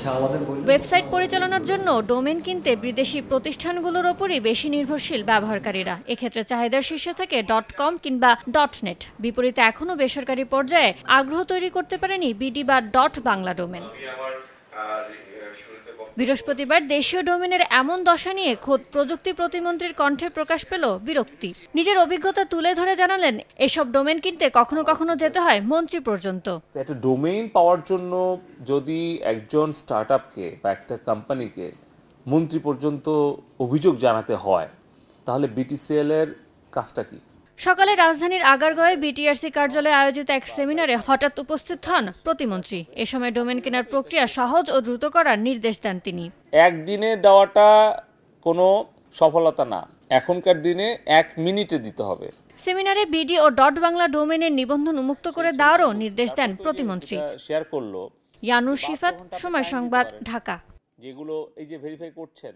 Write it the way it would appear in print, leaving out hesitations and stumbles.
আচ্ছা, আমাদের ওয়েবসাইট পরিচালনার জন্য ডোমেন কিনতে বিদেশি প্রতিষ্ঠানগুলোর ওপরই বেশি নির্ভরশীল ব্যবহারকারীরা। এক্ষেত্রে চাহিদার শীর্ষে থাকে .com কিংবা .net। বিপরীতে এখনও বেসরকারি পর্যায়ে আগ্রহ তৈরি করতে পারেনি বিডি বা .বাংলা ডোমেন। বৃহস্পতিবার দেশীয় ডোমেনের এমন দশা নিয়ে খোদ প্রযুক্তি প্রতিমন্ত্রীর কণ্ঠে প্রকাশ পেল বিরক্তি। নিজের অভিজ্ঞতা তুলে ধরে জানালেন, এসব ডোমেন কিনতে কখনো কখনো যেতে হয় মন্ত্রী পর্যন্ত। একটা ডোমেইন পাওয়ার জন্য যদি একজন স্টার্টআপকে বা একটা কোম্পানিকে মন্ত্রী পর্যন্ত অভিযোগ জানাতে হয়, তাহলে বিটিসিএল এর কাজটা কি? সকালে রাজধানীর আগারগাঁওয়ে বিটিআরসি কার্যালয়ে আয়োজিত এক সেমিনারে হঠাৎ উপস্থিত হন প্রতিমন্ত্রী। এ সময় ডোমেন কেনার প্রক্রিয়া সহজ ও দ্রুত করার নির্দেশ দেন তিনি। একদিনে দেওয়াটা কোনো সফলতা না, এখনকার দিনে 1 মিনিটে দিতে হবে। সেমিনারে বিডি ও .বাংলা ডোমেনের নিবন্ধন উন্মুক্ত করে দেওয়ারও নির্দেশ দেন প্রতিমন্ত্রী। শেয়ার করলো ইয়ানুর শিফাত, সময় সংবাদ, ঢাকা। যেগুলো এই যে ভেরিফাই করছেন